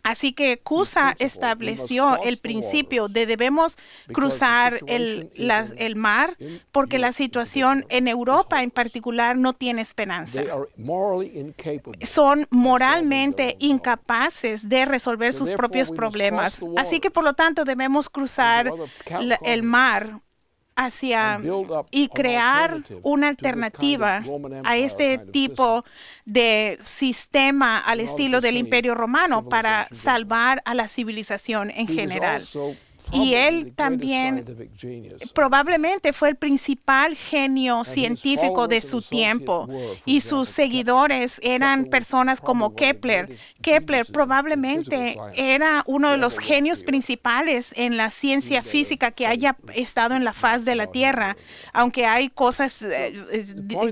Speaker 4: Así que Cusa estableció el principio de debemos cruzar el mar porque la situación en Europa en particular no tiene esperanza. Son moralmente incapaces de resolver sus propios problemas. Así que por lo tanto debemos cruzar el mar y crear una alternativa a este tipo de sistema al estilo del Imperio Romano para salvar a la civilización en general. Y él también probablemente fue el principal genio científico de su tiempo. Y sus seguidores eran personas como Kepler. Kepler probablemente era uno de los genios principales en la ciencia física que haya estado en la faz de la Tierra, aunque hay cosas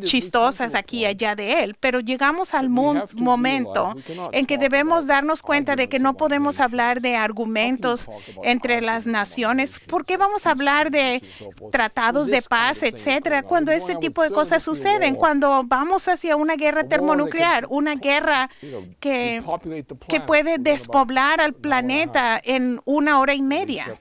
Speaker 4: chistosas aquí y allá de él. Pero llegamos al momento en que debemos darnos cuenta de que no podemos hablar de argumentos entre las naciones. ¿Por qué vamos a hablar de tratados de paz, etcétera, cuando este tipo de cosas suceden? Cuando vamos hacia una guerra termonuclear, una guerra que puede despoblar al planeta en 1 hora y media,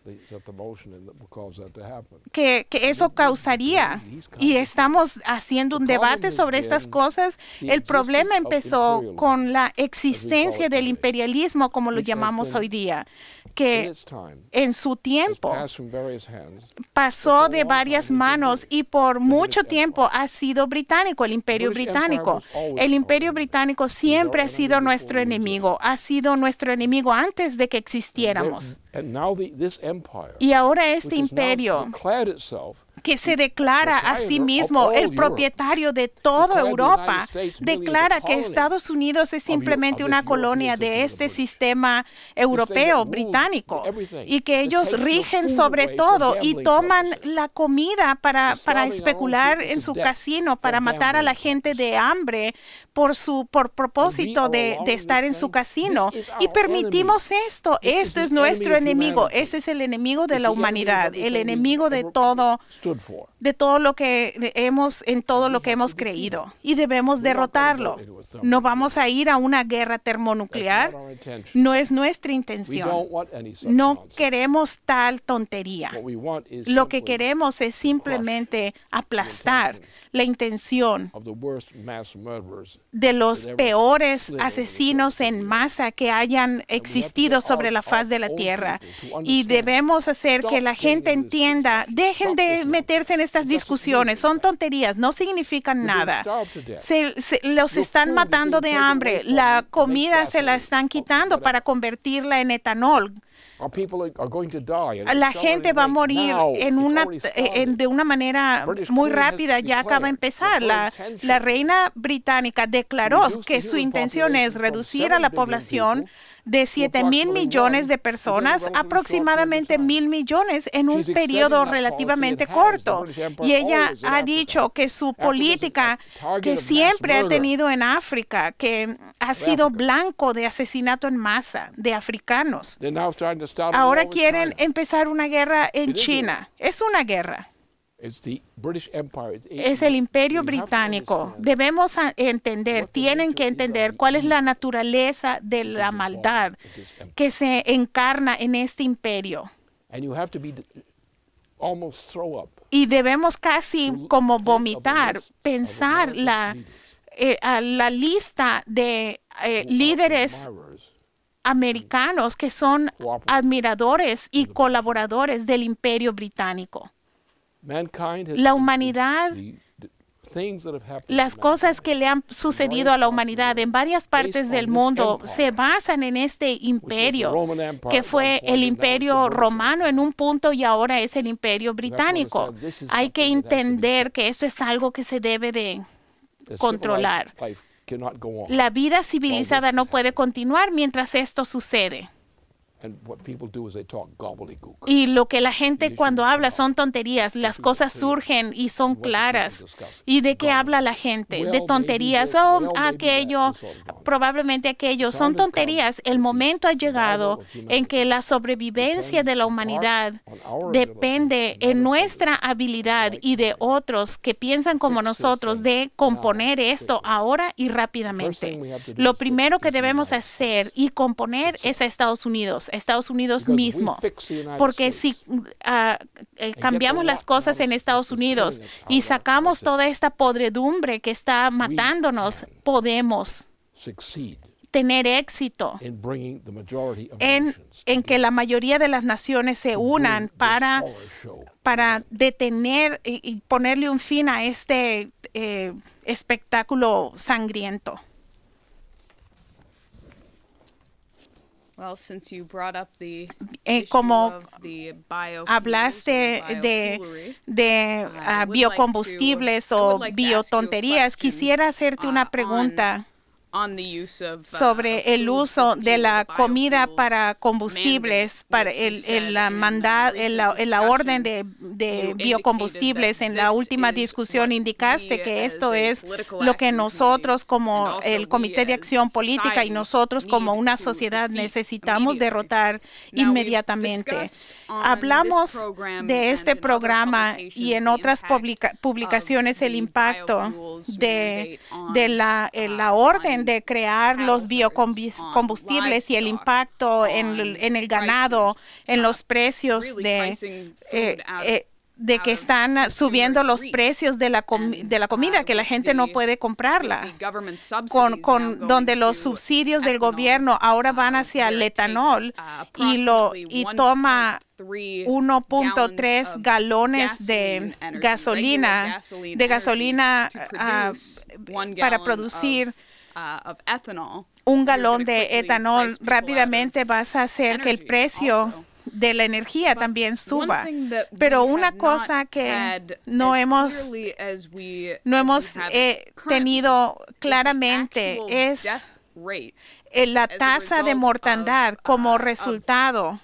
Speaker 4: que eso causaría. Y estamos haciendo un debate sobre estas cosas. El problema empezó con la existencia del imperialismo, como lo llamamos hoy día, que en su tiempo pasó de varias manos y por mucho tiempo ha sido británico, el Imperio Británico. El Imperio Británico siempre ha sido nuestro enemigo, ha sido nuestro enemigo antes de que existiéramos. Y ahora este imperio que se declara a sí mismo el propietario de toda Europa, declara que Estados Unidos es simplemente una colonia de este sistema europeo, británico, y que ellos rigen sobre todo y toman la comida para especular en su casino, para matar a la gente de hambre por propósito de estar en su casino. Y permitimos esto. Este es nuestro enemigo. Ese es el enemigo de la humanidad, el enemigo de todo lo que hemos creído, y debemos derrotarlo. No vamos a ir a una guerra termonuclear. No es nuestra intención. No queremos tal tontería. Lo que queremos es simplemente aplastar la intención de los peores asesinos en masa que hayan existido sobre la faz de la tierra. Y debemos hacer que la gente entienda, dejen de meterse en estas discusiones, son tonterías, no significan nada. Los están matando de hambre, la comida se la están quitando para convertirla en etanol. La gente va a morir de una manera muy rápida. Ya acaba de empezar. La reina británica declaró que su intención es reducir a la población de 7,000 millones de personas, aproximadamente 1,000 millones en un periodo relativamente corto. Y ella ha dicho que su política que siempre ha tenido en África, que ha sido blanco de asesinato en masa de africanos. Ahora quieren empezar una guerra en China. Es una guerra. Es el Imperio Británico. Debemos entender, tienen que entender cuál es la naturaleza de la maldad que se encarna en este imperio. Y debemos casi como vomitar, pensar la lista de líderes americanos que son admiradores y colaboradores del Imperio Británico. La humanidad, las cosas que le han sucedido a la humanidad en varias partes del mundo se basan en este imperio, que fue el Imperio Romano en un punto y ahora es el Imperio Británico. Hay que entender que esto es algo que se debe de controlar. La vida civilizada no puede continuar mientras esto sucede. Y lo que la gente cuando habla son tonterías. Las cosas surgen y son claras. ¿Y de qué habla la gente? De tonterías. Aquello, probablemente aquello. Son tonterías. El momento ha llegado en que la sobrevivencia de la humanidad depende en nuestra habilidad y de otros que piensan como nosotros de componer esto ahora y rápidamente. Lo primero que debemos hacer y componer es a Estados Unidos mismo, porque si cambiamos las cosas en Estados Unidos y sacamos toda esta podredumbre que está matándonos, podemos tener éxito en que la mayoría de las naciones se unan para detener y ponerle un fin a este espectáculo sangriento. Como hablaste de biocombustibles o biotonterías, quisiera hacerte una pregunta sobre el uso de la comida para combustibles, para la orden de biocombustibles. En la última discusión indicaste que esto es lo que nosotros como el Comité de Acción Política y nosotros como una sociedad necesitamos derrotar inmediatamente. Hablamos de este programa y en otras publicaciones el impacto de la orden de crear los biocombustibles y el impacto en el ganado, en los precios de que están subiendo los precios de la comida, que la gente no puede comprarla, donde los subsidios del gobierno ahora van hacia el etanol y toma 1.3 galones de gasolina para producir un galón de etanol. Rápidamente vas a hacer que el precio de la energía también suba. Pero una cosa que no hemos tenido claramente es la tasa de mortandad como resultado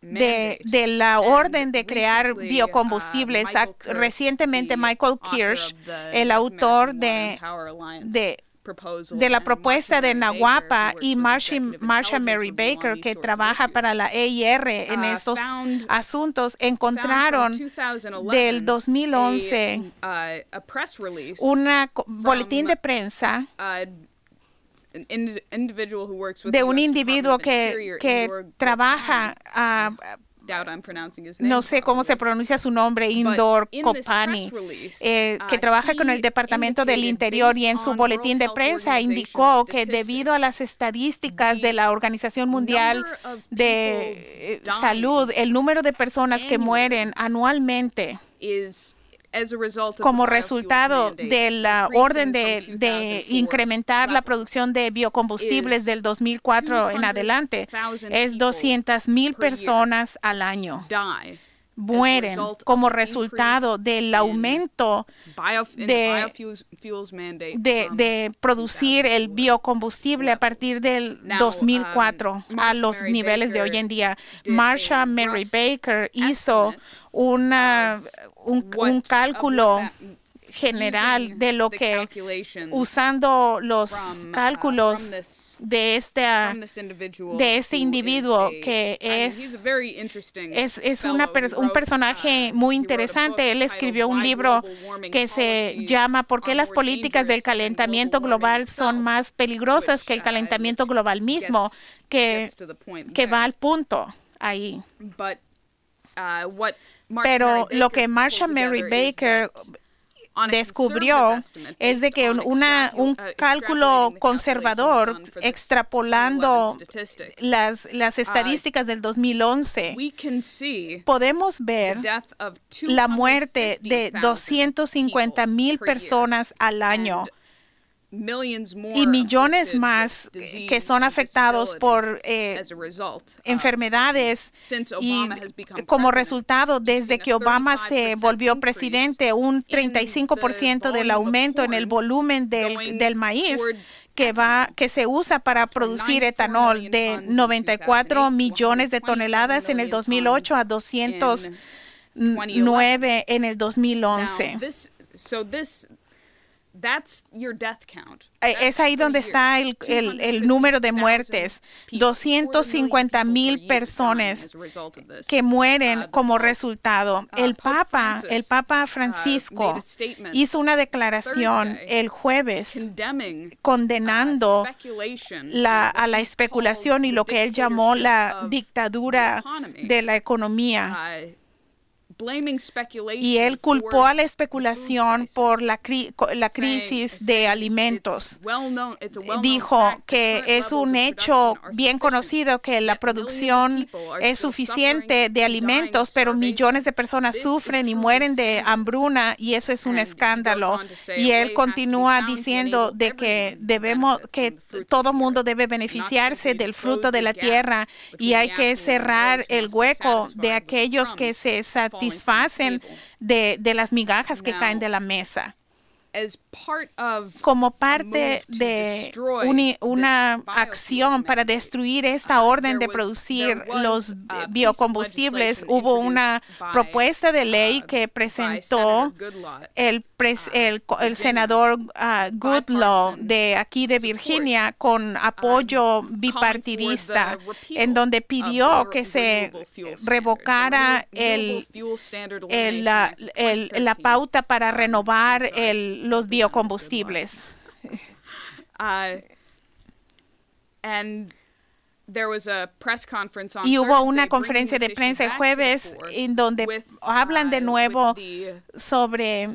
Speaker 4: de la orden de crear biocombustibles. Recientemente, Michael Kirsch, el autor de la propuesta de Naguapa, y Marsha Mary Baker, que trabaja para la EIR en estos asuntos, encontraron del 2011 un boletín de prensa de un individuo que trabaja no sé cómo se pronuncia su nombre, Indor Kopani, que trabaja con el Departamento del Interior, y en su boletín de prensa indicó que debido a las estadísticas de la Organización Mundial de Salud, el número de personas que mueren anualmente como resultado de la orden de incrementar la producción de biocombustibles del 2004 en adelante, es 200,000 personas al año mueren como resultado del aumento de producir el biocombustible a partir del 2004 a los niveles de hoy en día. Marsha Mary Baker hizo un cálculo general de lo que, usando los cálculos de este individuo, que es un personaje muy interesante. Él escribió un libro que se llama ¿Por qué las políticas del calentamiento global son más peligrosas que el calentamiento global mismo?, que va al punto ahí. Pero lo que Marsha Mary Baker descubrió es de que un cálculo conservador, extrapolando las estadísticas del 2011, podemos ver la muerte de 250,000 personas al año y millones más que son afectados por enfermedades, y como resultado, desde que Obama se volvió presidente, un 35% del aumento en el volumen del maíz que se usa para producir etanol, de 94 millones de toneladas en el 2008 a 209 en el 2011. Es ahí donde está el número de muertes. 250,000 personas que mueren como resultado. El Papa Francisco hizo una declaración el jueves condenando a la especulación y lo que él llamó la dictadura de la economía. Y él culpó a la especulación por la crisis de alimentos. Dijo que es un hecho bien conocido que la producción es suficiente de alimentos, pero millones de personas sufren y mueren de hambruna, y eso es un escándalo. Y él continúa diciendo de que todo mundo debe beneficiarse del fruto de la tierra y hay que cerrar el hueco de aquellos que se satisfacen de las migajas que caen de la mesa. Como parte de una acción para destruir esta orden de producir los biocombustibles, hubo una propuesta de ley que presentó el senador Goodlaw de aquí de Virginia con apoyo bipartidista, en donde pidió que se revocara la pauta para renovar los biocombustibles. Y hubo una conferencia de prensa el jueves en donde hablan de nuevo sobre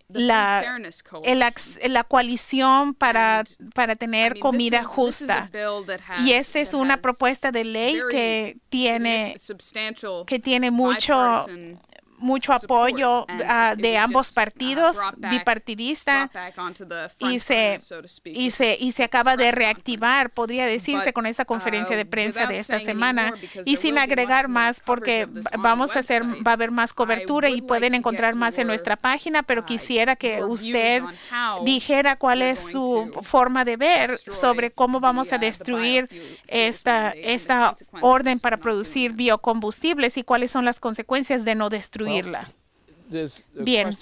Speaker 4: la coalición para tener comida justa. Y esta es una propuesta de ley que tiene mucho apoyo de ambos partidos, bipartidista, y se acaba de reactivar, podría decirse, con esta conferencia de prensa de esta semana. Y sin agregar más, porque va a haber más cobertura y pueden encontrar más en nuestra página, pero quisiera que usted dijera cuál es su forma de ver sobre cómo vamos a destruir esta orden para producir biocombustibles y cuáles son las consecuencias de no destruirla. Bien,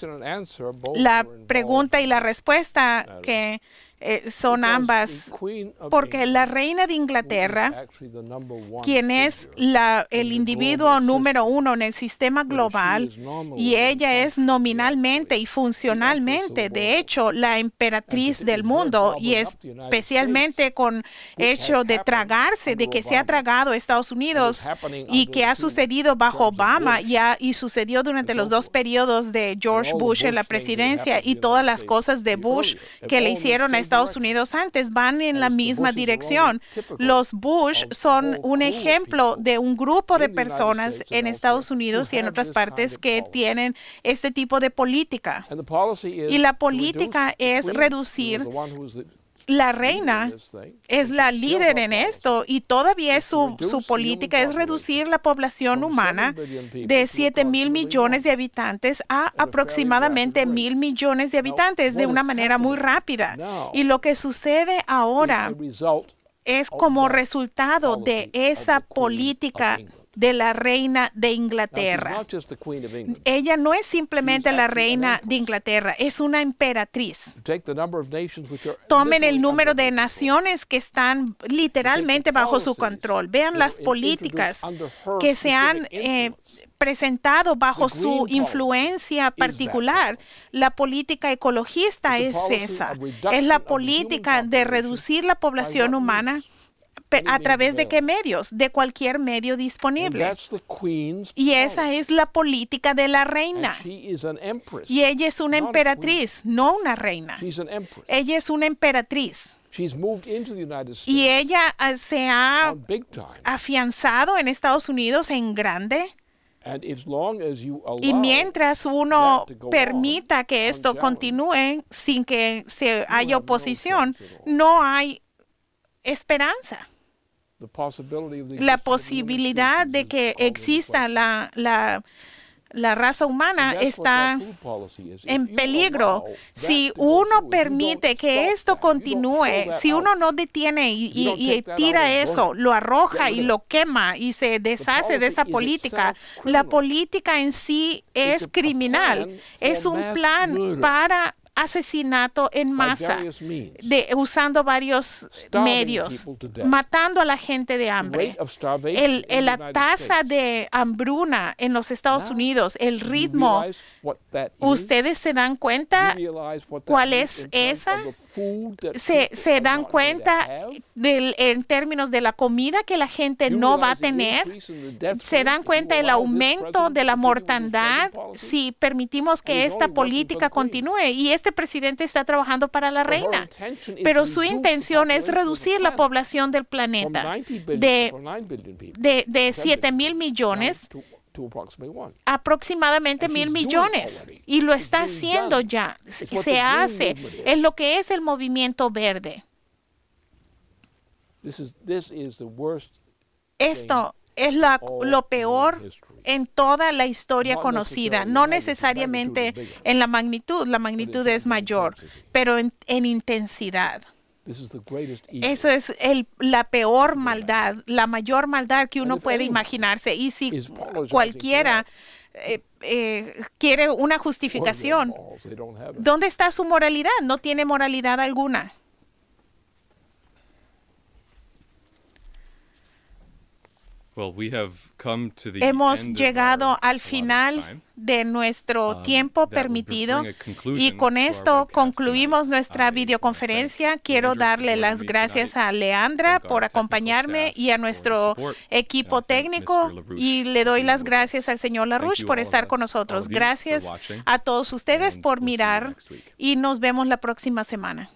Speaker 4: la pregunta y la respuesta que son ambas, porque la reina de Inglaterra, quien es el individuo número uno en el sistema global, y ella es nominalmente y funcionalmente, de hecho, la emperatriz del mundo, y especialmente con hecho de tragarse, de que se ha tragado Estados Unidos y que ha sucedido bajo Obama y sucedió durante los dos periodos de George Bush en la presidencia, y todas las cosas de Bush que le hicieron a Estados Unidos antes van en la misma dirección. Los Bush son un ejemplo de un grupo de personas en Estados Unidos y en otras partes que tienen este tipo de política. Y la política es reducir. La reina es la líder en esto y todavía su política es reducir la población humana de 7,000 millones de habitantes a aproximadamente 1,000 millones de habitantes de una manera muy rápida. Y lo que sucede ahora es como resultado de esa política de la reina de Inglaterra. Ella no es simplemente la reina de Inglaterra, es una emperatriz. Tomen el número de naciones que están literalmente bajo su control. Vean las políticas que se han presentado bajo su influencia particular. La política ecologista es esa. Es la política de reducir la población humana. ¿A través de qué medios? De cualquier medio disponible. Y esa es la política de la reina. Y ella es una emperatriz, no una reina. Ella es una emperatriz. Y ella se ha afianzado en Estados Unidos en grande. Y mientras uno permita que esto continúe sin que se haya oposición, no hay esperanza. La posibilidad de que exista la raza humana está en peligro. Si uno permite que esto continúe, si uno no detiene y tira eso, lo arroja y lo quema y se deshace de esa política, la política en sí es criminal. Es un plan para asesinato en masa, usando varios medios, matando a la gente de hambre. La tasa de hambruna en los Estados Unidos, el ritmo, ¿ustedes se dan cuenta cuál es esa? se dan cuenta en términos de la comida que la gente no va a tener, se dan cuenta del aumento de la mortandad si permitimos que esta política continúe. Y este presidente está trabajando para la reina, pero su intención es reducir la población del planeta de 7,000 millones aproximadamente 1,000 millones, y lo está haciendo ya, se hace, es lo que es el movimiento verde. Esto es lo peor en toda la historia conocida, no necesariamente en la magnitud es mayor, pero en intensidad. Eso es la peor maldad, la mayor maldad que uno puede imaginarse. Y si cualquiera quiere una justificación, ¿dónde está su moralidad? No tiene moralidad alguna. Hemos llegado al final de nuestro tiempo permitido y con esto concluimos nuestra videoconferencia. Quiero darle las gracias a Leandra por acompañarme y a nuestro equipo técnico, y le doy las gracias al señor LaRouche por estar con nosotros. Gracias a todos ustedes por mirar y nos vemos la próxima semana.